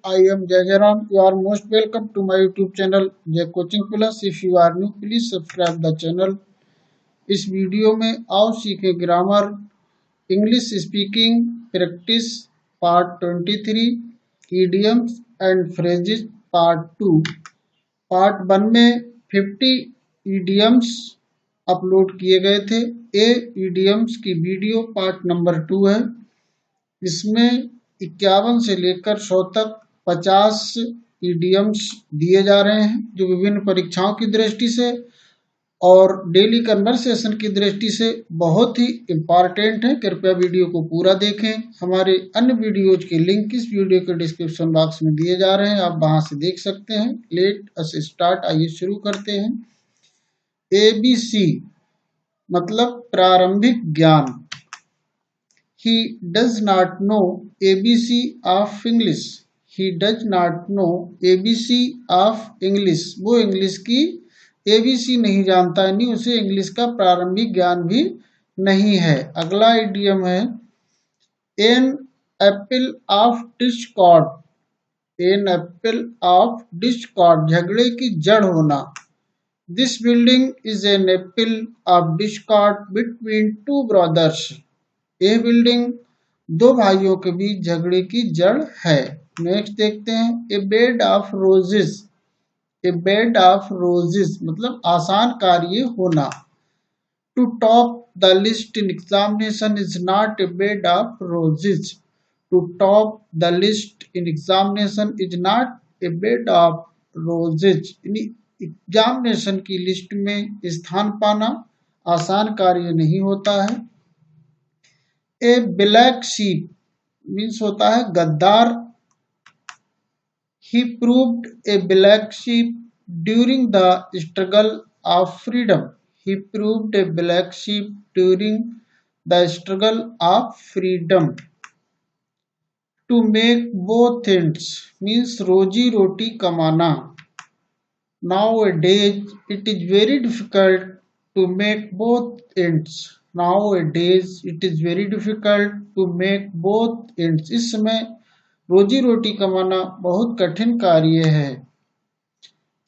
I am Jai Jaram. You are most welcome to my YouTube channel Jai Coaching Plus. If you are new, please subscribe the channel. इस video में आओ सीखें grammar, English speaking practice part 23, idioms and phrases part 2। Part 1 में 50 idioms upload किए गए थे। ए idioms की video part number 2 है। इसमें 51 से लेकर 100 तक 50 इडियम्स दिए जा रहे हैं, जो विभिन्न परीक्षाओं की दृष्टि से और डेली कन्वर्सेशन की दृष्टि से बहुत ही इम्पॉर्टेंट है। कृपया वीडियो को पूरा देखें। हमारे अन्य वीडियोज के लिंक इस वीडियो के डिस्क्रिप्शन बॉक्स में दिए जा रहे हैं, आप वहां से देख सकते हैं। लेट अस स्टार्ट, आइए शुरू करते हैं। ABC मतलब प्रारंभिक ज्ञान। He does not know ABC of English. He does not know ABC of English. वो इंग्लिश की ABC नहीं जानता, यानी उसे इंग्लिश का प्रारंभिक ज्ञान भी नहीं है। अगला इडियम है An apple of discord. An apple of discord, झगड़े की जड़ होना। This building is an apple of discord between two brothers. यह बिल्डिंग दो भाइयों के बीच झगड़े की जड़ है। नेक्स्ट देखते हैं a bed of roses. A bed of roses मतलब आसान कार्य होना। To top the list in examination is not a bed of roses. To top the list in examination is not a bed of roses. Examination की list में स्थान पाना आसान कार्य नहीं होता है। ए ब्लैक शीप मीन्स होता है गद्दार। He proved a black sheep during the struggle of freedom. He proved a black sheep during the struggle of freedom. To make both ends means रोजी रोटी कमाना। Nowadays it is very difficult to make both ends. Nowadays it is very difficult to make both ends. इस समय रोजी रोटी कमाना बहुत कठिन कार्य है।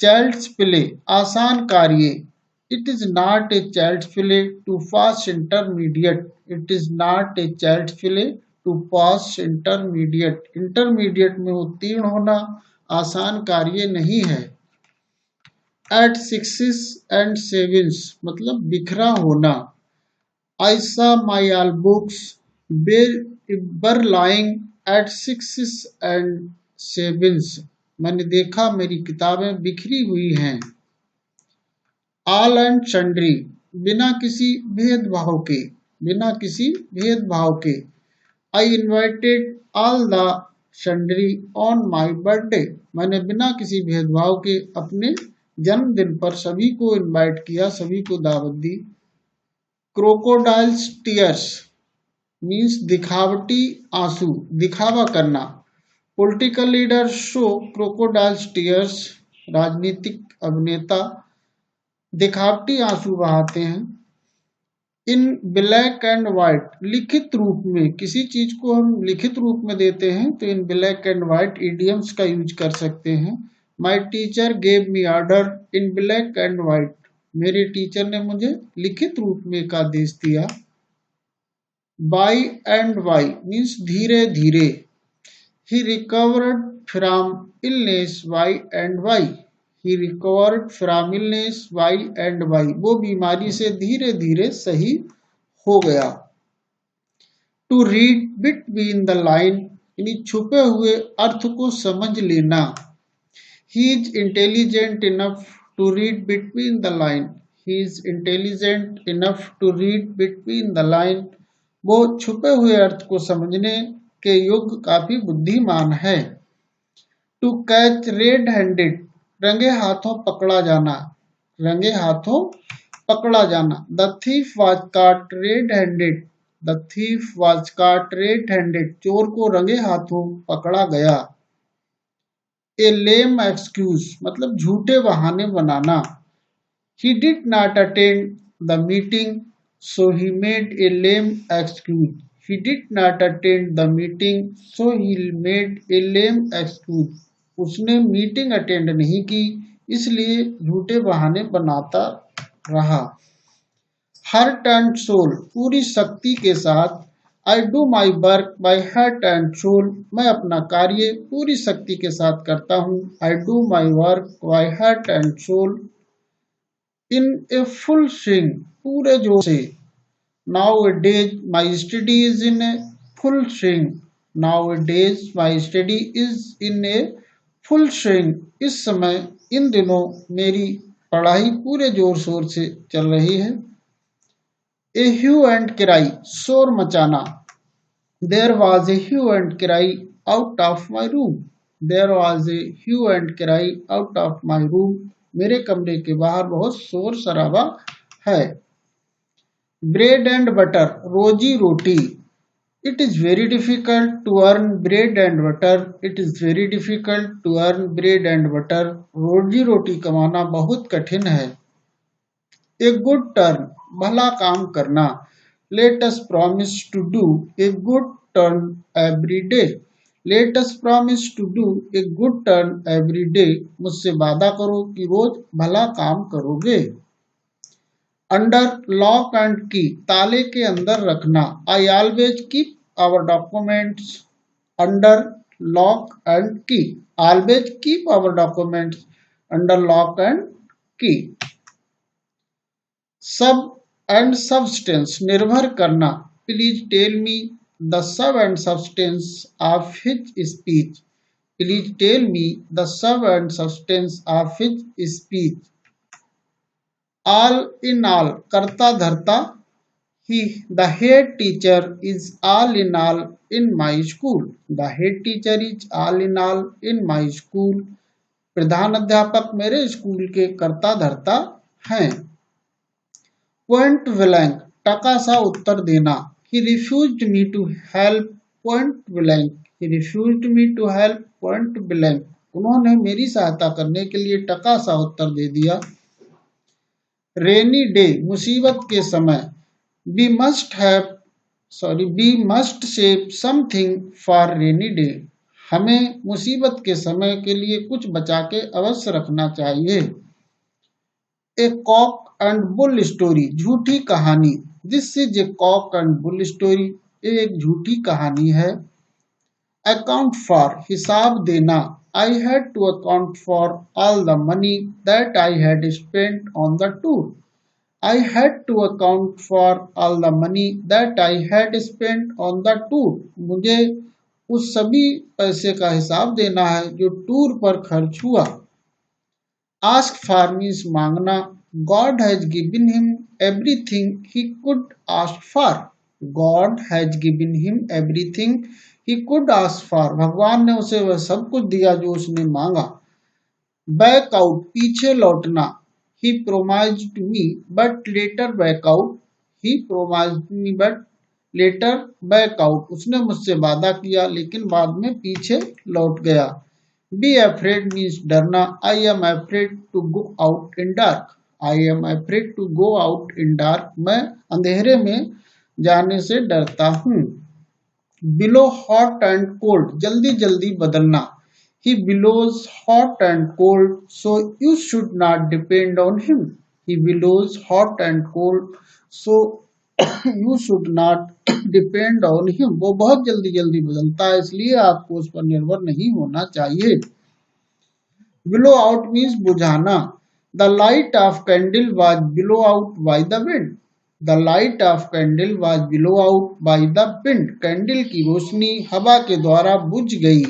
Child's play आसान कार्य। It is not a child's play to pass intermediate. It is not a child's play to pass intermediate. Intermediate में उत्तीर्ण होना आसान कार्य नहीं है। At 6s and 7s मतलब बिखरा होना। I saw my all books were lying at 6s and 7s. मैंने देखा मेरी किताबें बिखरी हुई हैं। All and sundry बिना किसी भेदभाव के, बिना किसी भेदभाव के। I invited all the sundry on my birthday. मैंने बिना किसी भेदभाव के अपने जन्मदिन पर सभी को इनवाइट किया, सभी को दावत दी। क्रोकोडाइल्स टीयर्स मीन्स दिखावटी आंसू, दिखावा करना। Political leader show crocodiles tears राजनीतिक अभिनेता दिखावटी आंसू बहाते हैं। इन ब्लैक एंड व्हाइट लिखित रूप में, किसी चीज को हम लिखित रूप में देते हैं तो इन ब्लैक एंड व्हाइट इडियम्स का यूज कर सकते हैं। My teacher gave me order in black and white. मेरे टीचर ने मुझे लिखित रूप में एक आदेश दिया। बाय एंड बाय मीन्स धीरे धीरे। He recovered from illness by and by. He recovered from illness by and by वो बीमारी से धीरे धीरे सही हो गया। To read between the line यानी छुपे हुए अर्थ को समझ लेना। He is intelligent enough to read between the line. He is intelligent enough to read between the line. वो छुपे हुए अर्थ को समझने के योग्य काफी बुद्धिमान है। To catch red handed रंगे हाथों पकड़ा जाना, रंगे हाथों पकड़ा जाना। The thief was caught red handed. The thief was caught red handed. चोर को रंगे हाथों पकड़ा गया। ए लेम एक्सक्यूज मतलब झूठे बहाने बनाना। He did not attend the meeting so he made a lame excuse. He did not attend the meeting, so he made a lame excuse. उसने मीटिंग अटेंड नहीं की, इसलिए झूठे बहाने बनाता रहा। हार्ट एंड सोल, पूरी शक्ति के साथ। I do my work by heart and soul, मैं अपना कार्य पूरी शक्ति के साथ करता हूँ। I do my work by heart and soul in a full swing, पूरे जोर से। Nowadays my study is in a full swing. Nowadays my study is in a full swing. इस समय, इन दिनों मेरी पढ़ाई पूरे जोर शोर से चल रही है। A hue and cry, शोर मचाना। There was a hue and cry out of my room. There was a hue and cry out of my room. मेरे कमरे के बाहर बहुत शोर शराबा है। ब्रेड एंड बटर, रोजी रोटी। It is very difficult to earn bread and butter. It is very difficult to earn bread and butter, रोजी रोटी कमाना बहुत कठिन है। ए गुड टर्न, भला काम करना। Let us promise to do a good turn every day. Let us promise to do a good turn every day, मुझसे वादा करो कि रोज भला काम करोगे। अंडर लॉक एंड की, ताले के अंदर रखना। I always keep our documents under lock and key. Always keep our documents under lock and key. Sum and substance, निर्भर करना। Please tell me the sum and substance of his speech. Please tell me the sum and substance of his speech. All in all, करता धरता। He the head teacher is all in my school. The head teacher is all in my school, प्रधान अध्यापक मेरे school के करता धरता हैं। Point blank, टका सा उत्तर देना। He refused me to help point blank. He refused me to help point blank, उन्होंने मेरी सहायता करने के लिए टका सा उत्तर दे दिया। रेनी डे, मुसीबत के समय। We must save something for rainy day. हमें मुसीबत के समय के लिए कुछ बचा के अवश्य रखना चाहिए। ए कॉक एंड बुल स्टोरी, झूठी कहानी। This is a cock and bull story, एक झूठी कहानी है। अकाउंट फॉर, हिसाब देना। I had to account for all the money that I had spent on the tour. I had to account for all the money that I had spent on the tour. मुझे उस सभी पैसे का हिसाब देना है जो टूर पर खर्च हुआ। Ask for means मांगना। God has given him everything he could ask for. God has given him everything he could ask for. भगवान ने उसे वह सब कुछ दिया जो उसने मांगा। बैक आउट, पीछे लौटना। He promised me but later back out. He promised me but later back out. उसने मुझसे वादा किया लेकिन बाद में पीछे लौट गया। Be afraid means डरना। I am afraid to go out in dark. I am afraid to go out in dark. मैं अंधेरे में जाने से डरता हूँ। Below hot and cold, जल्दी जल्दी बदलना। He blows hot and cold, so you should not depend on him. He blows hot and cold, so you should not depend on him. वो बहुत जल्दी जल्दी बदलता है, इसलिए आपको उस पर निर्भर नहीं होना चाहिए। Blow out means बुझाना। The light of candle was blown out by the wind. The light of candle was blown out by the wind. Candle की रोशनी हवा के द्वारा बुझ गई।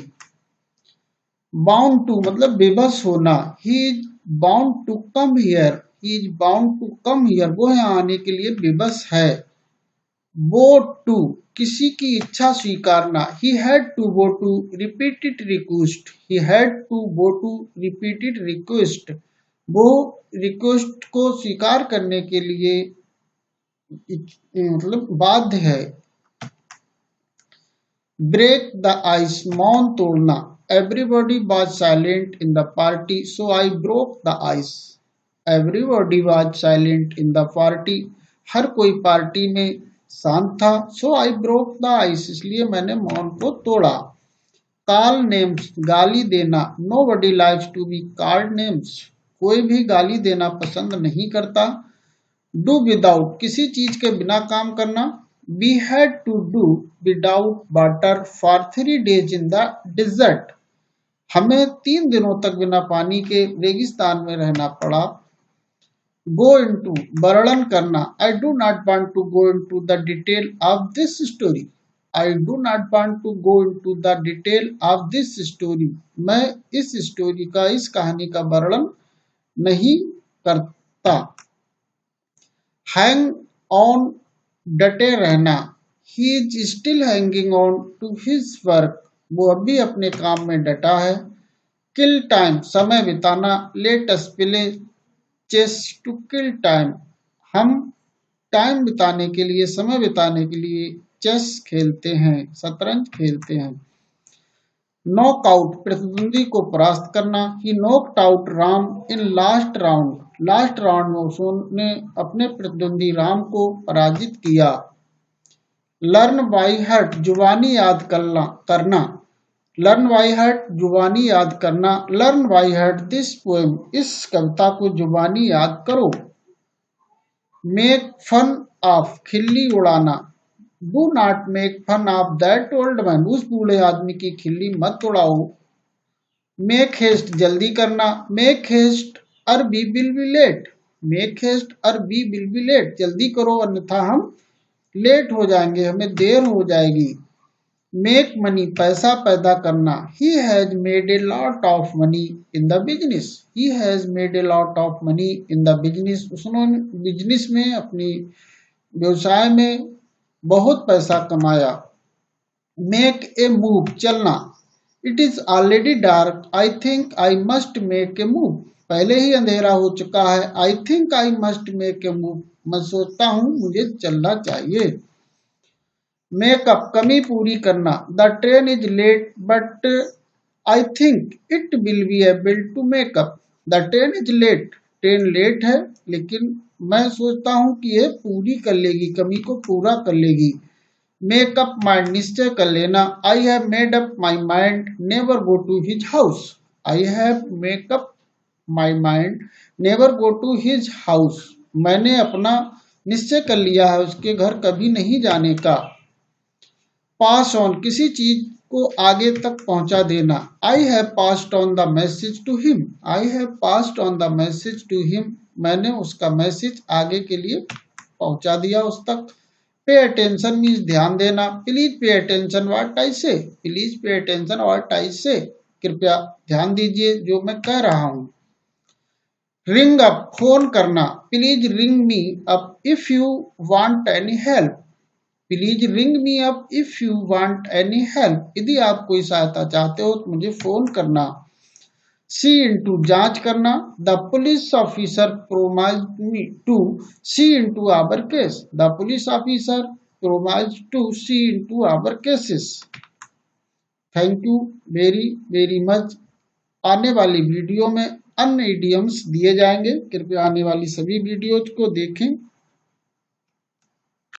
Bound to मतलब बेबस होना। He is bound to come here. He is bound to come here. वो यहाँ आने के लिए बेबस है। Bow to किसी की इच्छा स्वीकारना। He had to bow to repeated request. He had to bow to repeated request. वो रिक्वेस्ट को स्वीकार करने के लिए मतलब बाध्य है। ब्रेक द आइस, मौन तोड़ना। Everybody was silent in the party, so I broke the ice. Everybody was silent in the party, हर कोई पार्टी में शांत था। So I broke the ice, इसलिए मैंने मौन को तोड़ा। कॉल नेम्स, गाली देना। Nobody likes to be called names, कोई भी गाली देना पसंद नहीं करता। डू विदाउट, किसी चीज के बिना काम करना। We had to do without water for 3 days in the desert, हमें 3 दिनों तक बिना पानी के रेगिस्तान में रहना पड़ा। गो इनटू, वर्णन करना। I do not want to go into the detail of this story, I do not want to go into the detail of this story, मैं इस स्टोरी का, इस कहानी का वर्णन नहीं करता। हैंग ऑन, डटे रहना। He is still hanging on to his work, वो अभी अपने काम में डटा है। किल टाइम, समय बिताना। Let us play chess to kill time, हम टाइम बिताने के लिए, समय बिताने के लिए चेस खेलते हैं, शतरंज खेलते हैं। नॉक आउट, प्रतिद्वंदी को परास्त करना। ही knocked out Ram in last round, last round में उसने अपने प्रतिद्वंदी राम को पराजित किया। लर्न बाई हार्ट, जुबानी याद करना। लर्न बाई हार्ट, जुबानी याद करना। Learn by heart this poem, इस कविता को जुबानी याद करो। मेक फन ऑफ, खिल्ली उड़ाना। Do not make fun of that old man, उस बूढ़े आदमी की खिल्ली मत उड़ाओ। मेक हेस्ट, जल्दी करना। Make haste or be will be late, make haste or be will be late, जल्दी करो अन्यथा हम लेट हो जाएंगे, हमें देर हो जाएगी। मेक मनी, पैसा पैदा करना। He has made a lot of money in the business, he has made a lot of money in the business, उसने बिजनेस में, अपनी व्यवसाय में बहुत पैसा कमाया। मेक ए मूव, चलना। It is already dark, I think I must make a move, पहले ही अंधेरा हो चुका है। I think I must make a move, मैं सोचता हूं मुझे चलना चाहिए। मेकअप, कमी पूरी करना। The train is late but I think it will be able to make up, the train is late, train late है लेकिन मैं सोचता हूँ कि ये पूरी कर लेगी, कमी को पूरा कर लेगी। मेकअप माइंड, निश्चय कर लेना। I have made up my mind never go to his house, I have make up my mind never go to his house, मैंने अपना निश्चय कर लिया है उसके घर कभी नहीं जाने का। पास ऑन, किसी चीज को आगे तक पहुंचा देना। I have passed on the message to him, I have passed on the message to him, मैंने उसका मैसेज आगे के लिए पहुंचा दिया उस तक। पे अटेंशन मीन्स ध्यान देना। Please pay attention what I से, please pay attention what I से, कृपया ध्यान दीजिए जो मैं कह रहा हूं। रिंग अप, फोन करना। Please ring me up if you want any help, please ring me up if you want any help, यदि आप कोई सहायता चाहते हो तो मुझे फोन करना। सी इंटू, जांच करना। The police officer promised me to see into our case, the police officer promised to see into our cases. Thank you very very much. आने वाली वीडियो में अन्य इडियम्स दिए जाएंगे, कृपया आने वाली सभी वीडियोज को देखें।